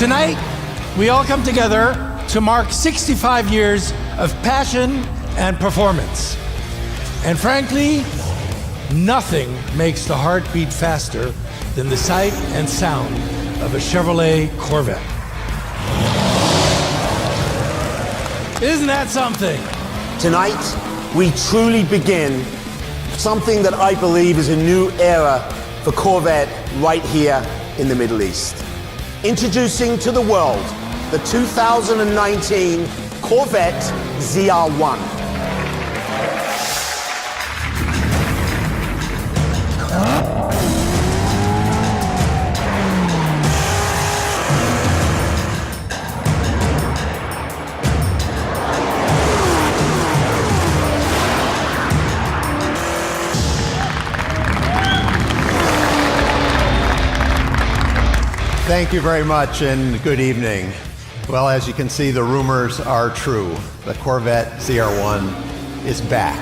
Tonight, we all come together to mark 65 years of passion and performance. And frankly, nothing makes the heart beat faster than the sight and sound of a Chevrolet Corvette. Isn't that something? Tonight, we truly begin something that I believe is a new era for Corvette right here in the Middle East. Introducing to the world the 2019 Corvette ZR1. Thank you very much and good evening. Well, as you can see, the rumors are true. The Corvette ZR1 is back,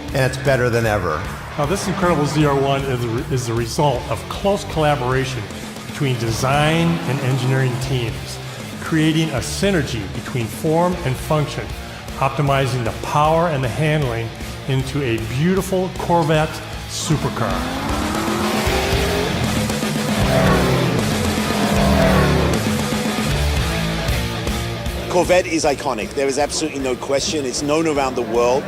and it's better than ever. Now, this incredible ZR1 is the result of close collaboration between design and engineering teams, creating a synergy between form and function, optimizing the power and the handling into a beautiful Corvette supercar. Corvette is iconic. There is absolutely no question. It's known around the world.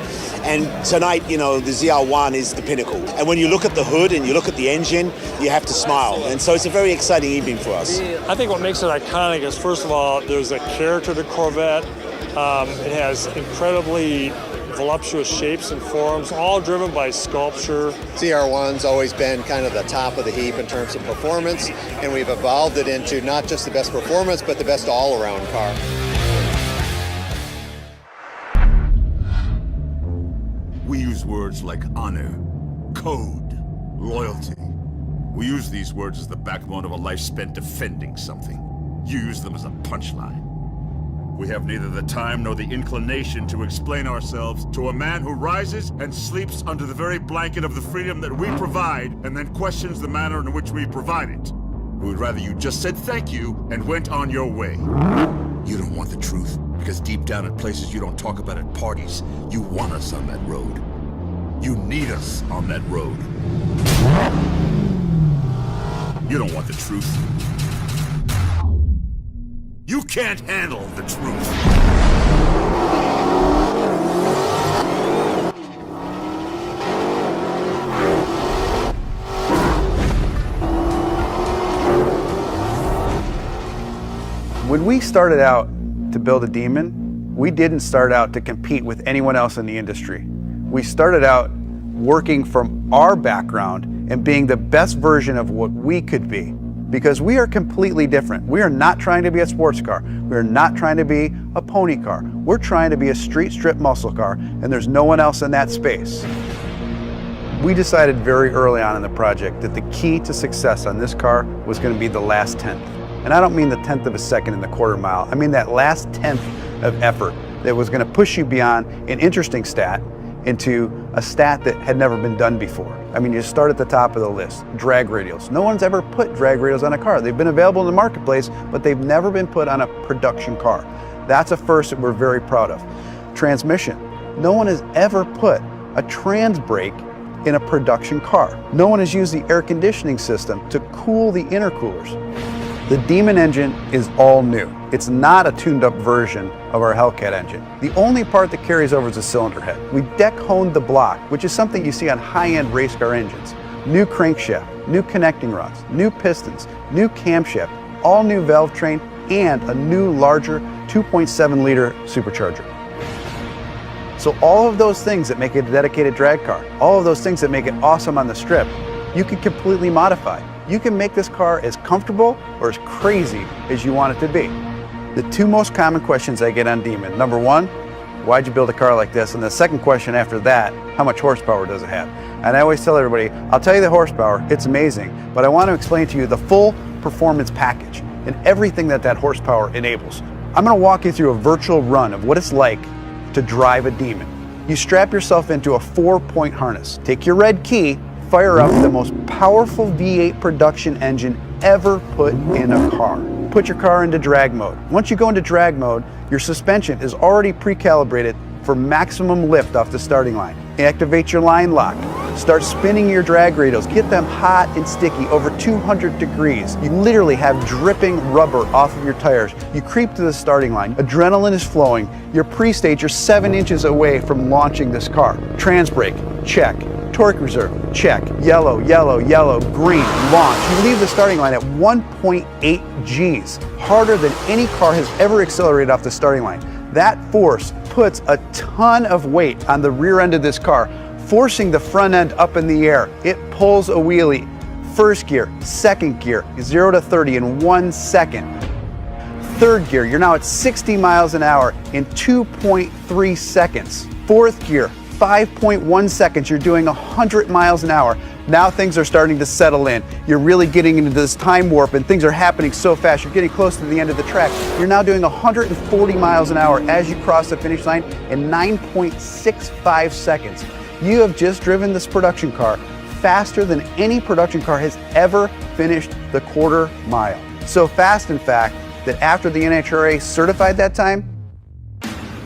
And tonight, you know, the ZR1 is the pinnacle. And when you look at the hood and you look at the engine, you have to smile. And so it's a very exciting evening for us. I think what makes it iconic is, first of all, there's a character to Corvette. It has incredibly voluptuous shapes and forms, all driven by sculpture. ZR1's always been kind of the top of the heap in terms of performance, and we've evolved it into not just the best performance, but the best all-around car. We use words like honor, code, loyalty. We use these words as the backbone of a life spent defending something. You use them as a punchline. We have neither the time nor the inclination to explain ourselves to a man who rises and sleeps under the very blanket of the freedom that we provide and then questions the manner in which we provide it. We would rather you just said thank you and went on your way. You don't want the truth, because deep down at places you don't talk about at parties, you want us on that road. You need us on that road. You don't want the truth. You can't handle the truth. When we started out to build a Demon, we didn't start out to compete with anyone else in the industry. We started out working from our background and being the best version of what we could be, because we are completely different. We are not trying to be a sports car. We are not trying to be a pony car. We're trying to be a street strip muscle car, and there's no one else in that space. We decided very early on in the project that the key to success on this car was going to be the last tenth. And I don't mean the 1/10 of a second in the quarter mile. I mean that last 1/10 of effort that was going to push you beyond an interesting stat into a stat that had never been done before. I mean, you start at the top of the list. Drag radials. No one's ever put drag radials on a car. They've been available in the marketplace, but they've never been put on a production car. That's a first that we're very proud of. Transmission. No one has ever put a trans brake in a production car. No one has used the air conditioning system to cool the intercoolers. The Demon engine is all new. It's not a tuned up version of our Hellcat engine. The only part that carries over is the cylinder head. We deck honed the block, which is something you see on high-end race car engines. New crankshaft, new connecting rods, new pistons, new camshaft, all new valve train, and a new larger 2.7 liter supercharger. So all of those things that make it a dedicated drag car, all of those things that make it awesome on the strip, you can completely modify. You can make this car as comfortable or as crazy as you want it to be. The two most common questions I get on Demon: number one, why'd you build a car like this? And the second question after that, how much horsepower does it have? And I always tell everybody, I'll tell you the horsepower, it's amazing, but I want to explain to you the full performance package and everything that horsepower enables. I'm going to walk you through a virtual run of what it's like to drive a Demon. You strap yourself into a 4-point harness, take your red key, fire up the most powerful V8 production engine ever put in a car. put your car into drag mode. Once you go into drag mode, your suspension is already pre-calibrated for maximum lift off the starting line. Activate your line lock. Start spinning your drag radials. Get them hot and sticky, over 200 degrees. You literally have dripping rubber off of your tires. You creep to the starting line. Adrenaline is flowing. You're pre-stage. You're 7 inches away from launching this car. Trans brake, check. Torque reserve, check. Yellow, yellow, yellow, green, launch. You leave the starting line at 1.8 Gs, harder than any car has ever accelerated off the starting line. That force puts a ton of weight on the rear end of this car, forcing the front end up in the air. It pulls a wheelie. First gear, second gear, 0 to 30 in 1 second. Third gear, you're now at 60 miles an hour in 2.3 seconds. Fourth gear, 5.1 seconds, you're doing 100 miles an hour. Now things are starting to settle in. You're really getting into this time warp and things are happening so fast. You're getting close to the end of the track. You're now doing 140 miles an hour as you cross the finish line in 9.65 seconds. You have just driven this production car faster than any production car has ever finished the quarter mile. So fast, in fact, that after the NHRA certified that time,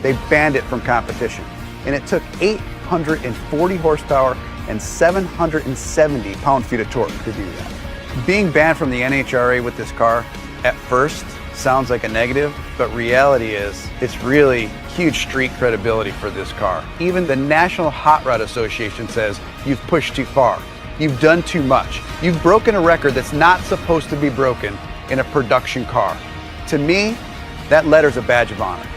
they banned it from competition. And it took 840 horsepower and 770 pound-feet of torque to do that. Being banned from the NHRA with this car at first sounds like a negative, but reality is it's really huge street credibility for this car. Even the National Hot Rod Association says you've pushed too far. You've done too much. You've broken a record that's not supposed to be broken in a production car. To me, that letter's a badge of honor.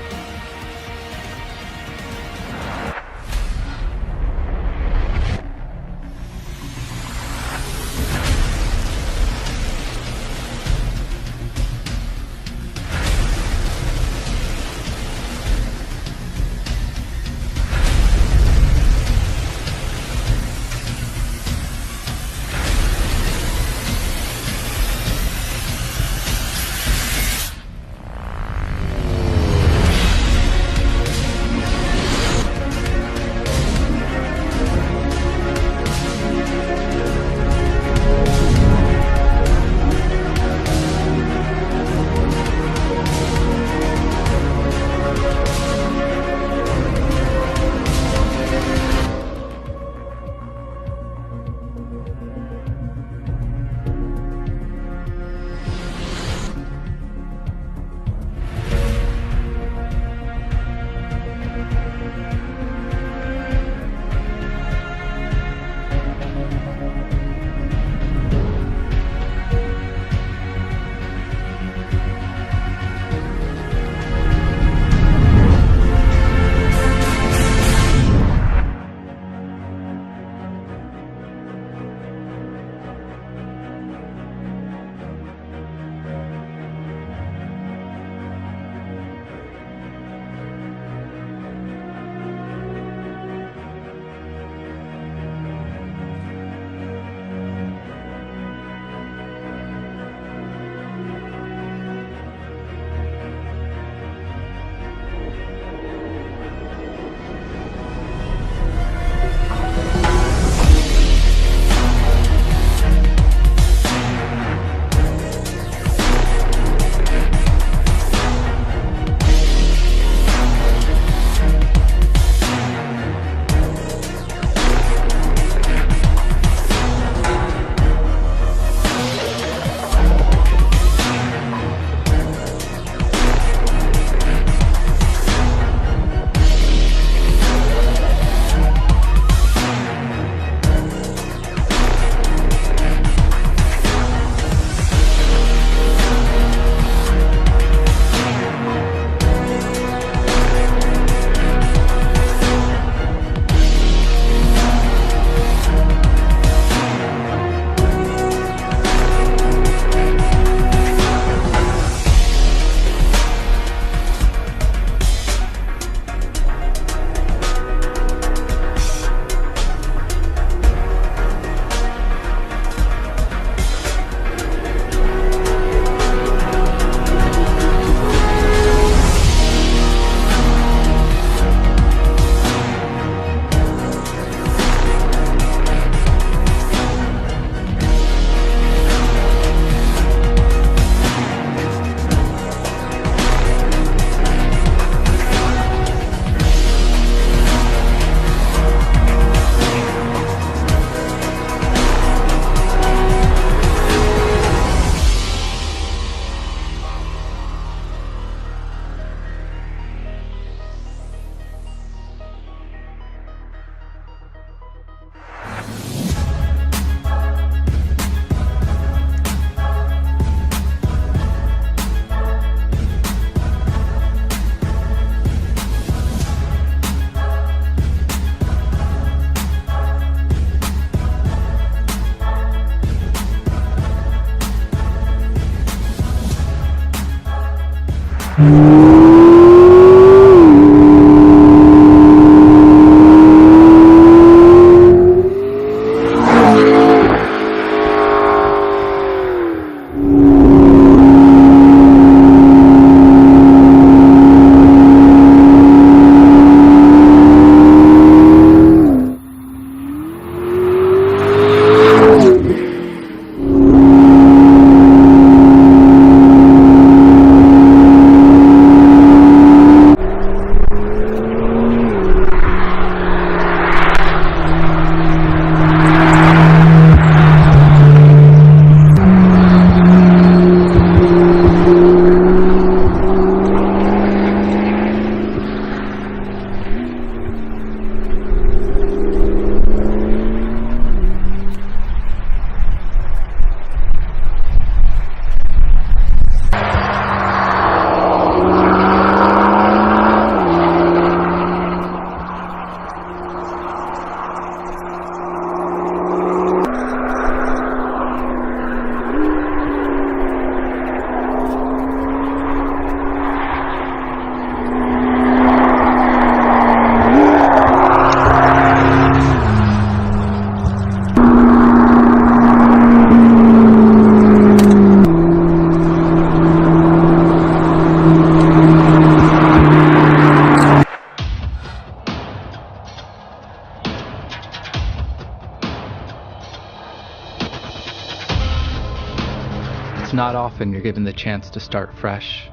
It's not often you're given the chance to start fresh,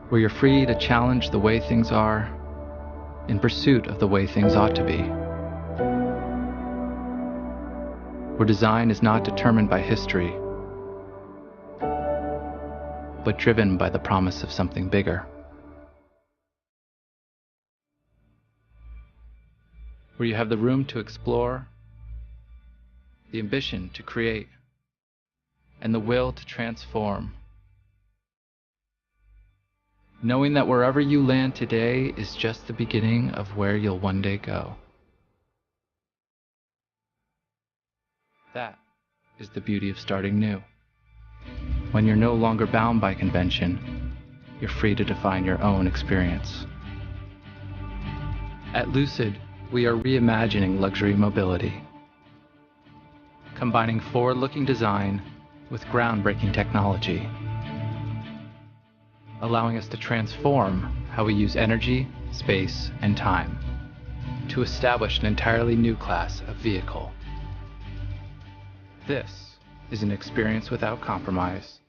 where you're free to challenge the way things are in pursuit of the way things ought to be. Where design is not determined by history, but driven by the promise of something bigger. Where you have the room to explore, the ambition to create, and the will to transform. Knowing that wherever you land today is just the beginning of where you'll one day go. That is the beauty of starting new. When you're no longer bound by convention, you're free to define your own experience. At Lucid, we are reimagining luxury mobility, combining forward-looking design with groundbreaking technology, allowing us to transform how we use energy, space, and time to establish an entirely new class of vehicle. This is an experience without compromise.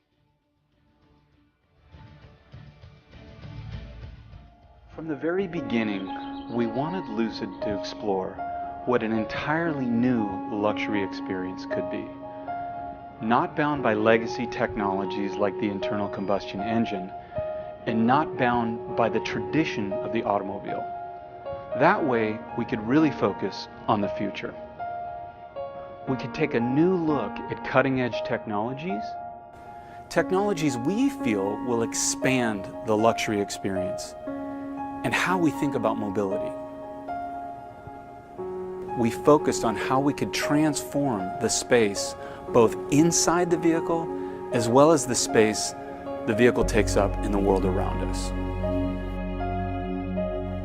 From the very beginning, we wanted Lucid to explore what an entirely new luxury experience could be. Not bound by legacy technologies like the internal combustion engine, and not bound by the tradition of the automobile. That way, we could really focus on the future. We could take a new look at cutting-edge technologies we feel will expand the luxury experience and how we think about mobility. We focused on how we could transform the space both inside the vehicle as well as the space the vehicle takes up in the world around us.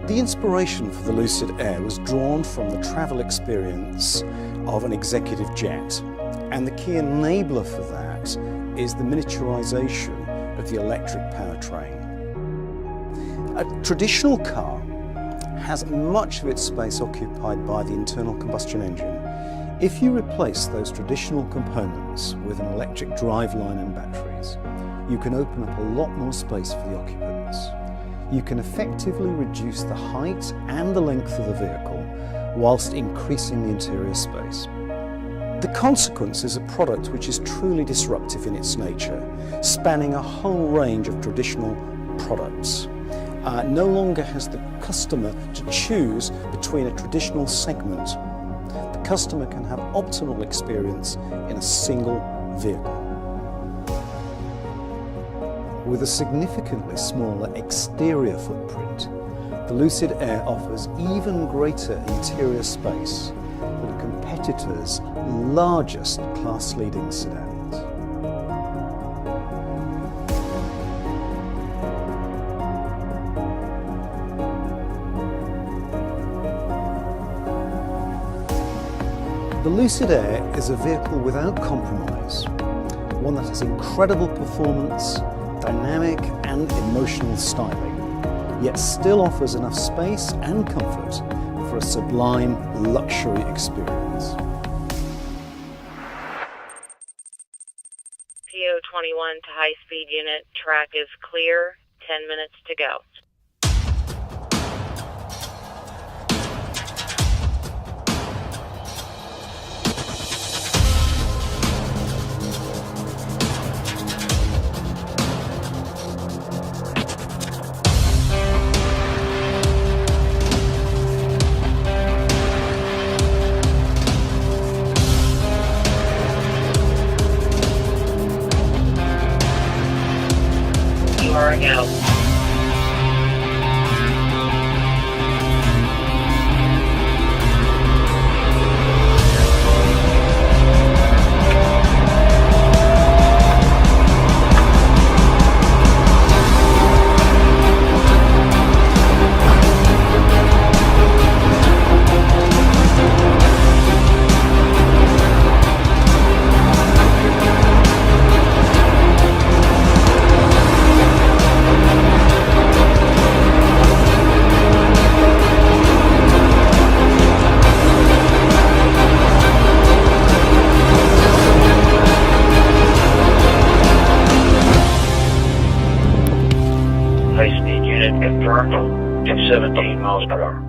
The inspiration for the Lucid Air was drawn from the travel experience of an executive jet, and the key enabler for that is the miniaturization of the electric powertrain. A traditional car has much of its space occupied by the internal combustion engine. If you replace those traditional components with an electric driveline and batteries, you can open up a lot more space for the occupants. You can effectively reduce the height and the length of the vehicle whilst increasing the interior space. The consequence is a product which is truly disruptive in its nature, spanning a whole range of traditional products. No longer has the customer to choose between a traditional segment. The customer can have optimal experience in a single vehicle. With a significantly smaller exterior footprint, the Lucid Air offers even greater interior space than a competitor's largest class-leading sedans. The Lucid Air is a vehicle without compromise, one that has incredible performance, dynamic and emotional styling, yet still offers enough space and comfort for a sublime luxury experience. PO21 to high-speed unit, track is clear, 10 minutes to go. You are a go. High-speed unit confirmed, 17 miles per hour.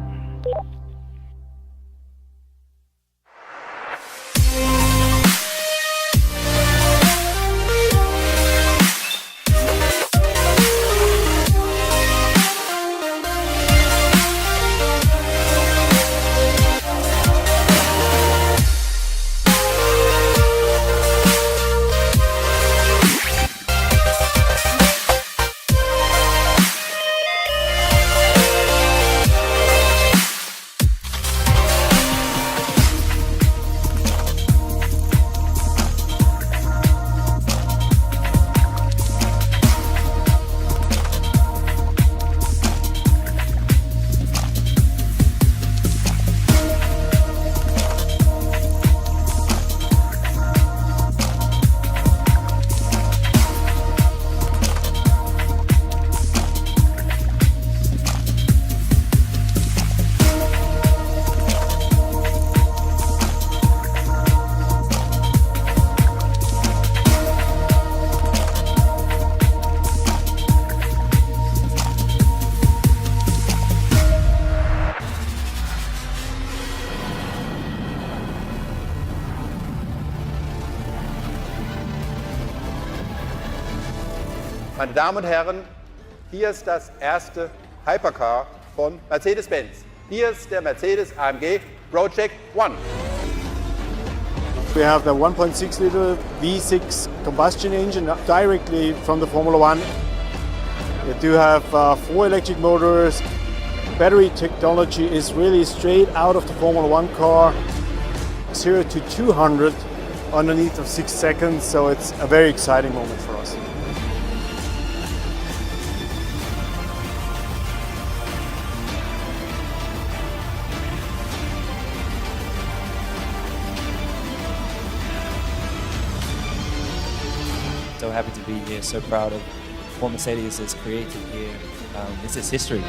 Meine Damen und Herren, hier ist das erste Hypercar von Mercedes-Benz. Hier ist der Mercedes AMG Project One. We have the 1.6 liter V6 combustion engine directly from the Formula One. We do have 4 electric motors. Battery technology is really straight out of the Formula One car. 0 to 200 underneath of 6 seconds, so it's a very exciting moment for us. So happy to be here, so proud of what Mercedes has created here. It's its history.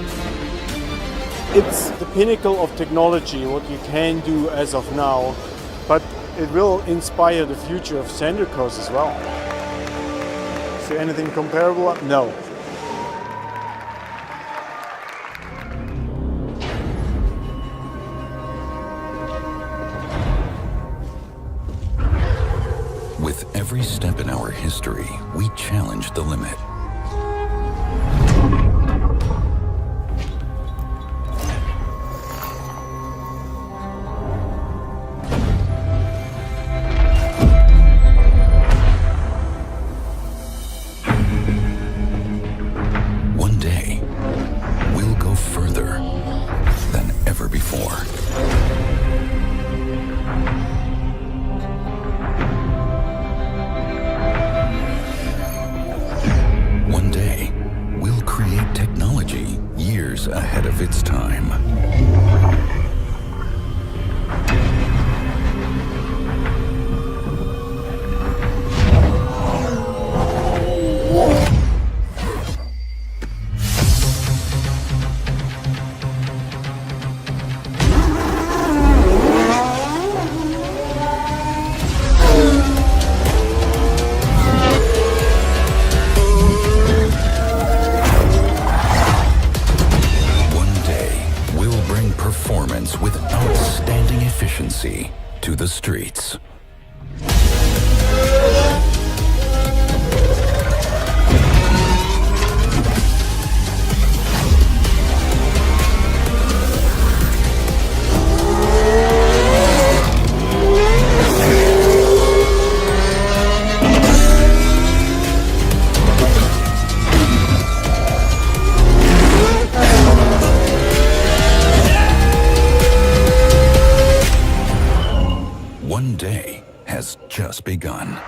It's the pinnacle of technology, what you can do as of now, but it will inspire the future of standard cars as well. Is there anything comparable? No. With every step in our history, we challenge the limit. One day, we'll go further than ever before. the streets. One day has just begun.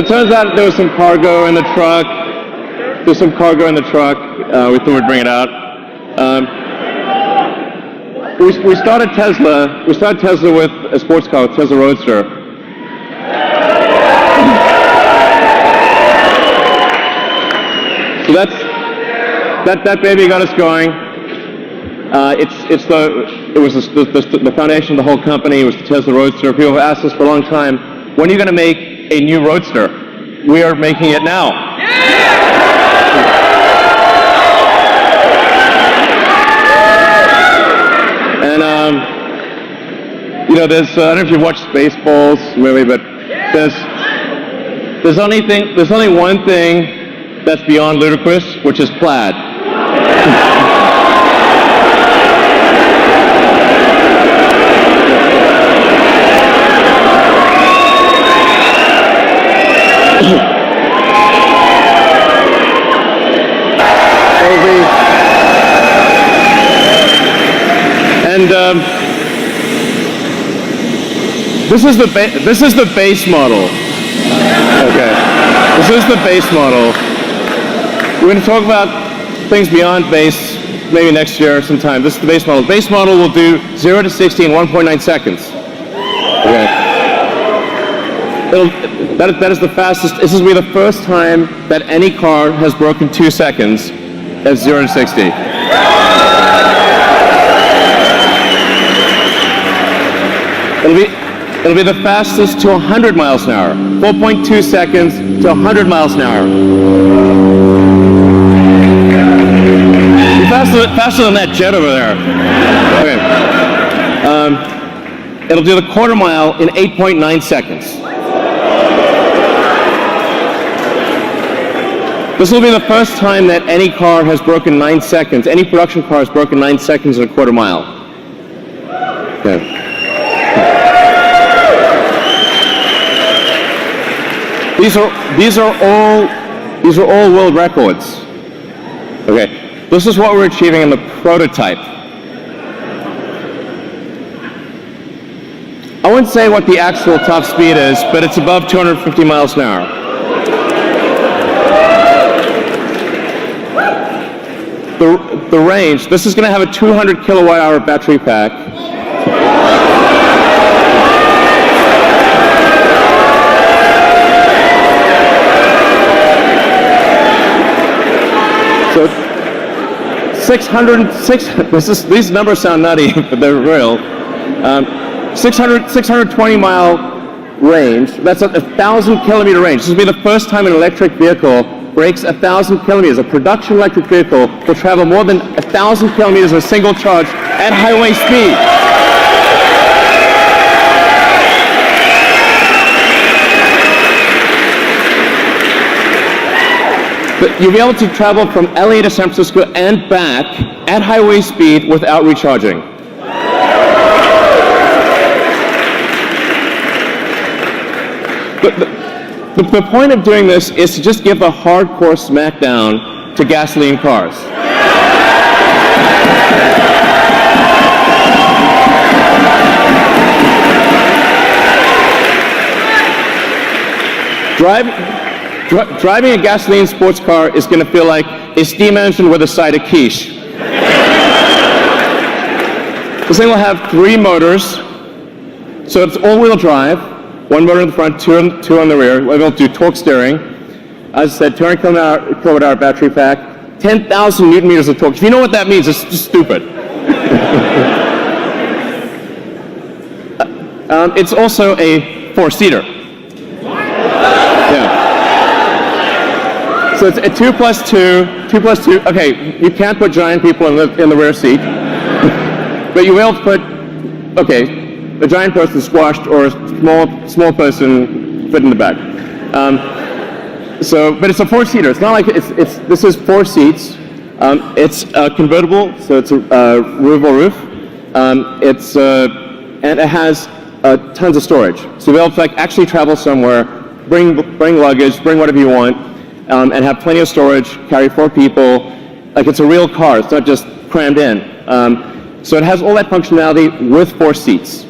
it turns out there was some cargo in the truck. There's some cargo in the truck. We thought we'd bring it out. We started Tesla. We started Tesla with a sports car, Tesla Roadster. So that baby got us going. It was the foundation of the whole company. It was the Tesla Roadster. People have asked us for a long time, when are you going to make a new Roadster? We are making it now. And there's I don't know if you've watched Spaceballs movie, but there's only one thing that's beyond ludicrous, which is plaid. And this is the base model. Okay, this is the base model. We're going to talk about things beyond base maybe next year sometime. This is the base model. The base model will do 0 to 60 in 1.9 seconds. Okay. That is the fastest. This will be the first time that any car has broken 2 seconds at 0 to 60. It'll be the fastest to 100 miles an hour. 4.2 seconds to 100 miles an hour. Faster than that jet over there. Okay. It'll do the quarter mile in 8.9 seconds. This will be the first time that any car has broken 9 seconds. Any production car has broken 9 seconds in a quarter mile. Okay. These are all world records. Okay. This is what we're achieving in the prototype. I wouldn't say what the actual top speed is, but it's above 250 miles an hour. The range, this is going to have a 200 kilowatt hour battery pack. So these numbers sound nutty, but they're real. 620 mile range, that's a 1,000 kilometer range. This will be the first time an electric vehicle breaks 1,000 kilometers. A production electric vehicle will travel more than 1,000 kilometers in a single charge at highway speed. But you'll be able to travel from LA to San Francisco and back at highway speed without recharging. But the point of doing this is to just give a hardcore smackdown to gasoline cars. Driving a gasoline sports car is going to feel like a steam engine with a side of quiche. This thing will have 3 motors, so it's all-wheel drive. 1 motor in the front, 2 on the rear. We're able to do torque steering. As I said, 200 kilowatt hour battery pack, 10,000 newton meters of torque. If you know what that means, it's just stupid. It's also a 4-seater. Yeah. So it's a 2 plus 2. Okay, you can't put giant people in the rear seat, but you will put, okay, a giant person squashed or a small person fit in the back. But it's a 4-seater. It's not like this is 4 seats. It's convertible, so it's a removable roof. And it has tons of storage. So you'll be able to actually travel somewhere, bring luggage, bring whatever you want, and have plenty of storage. Carry 4 people. Like it's a real car. It's not just crammed in. So it has all that functionality with 4 seats.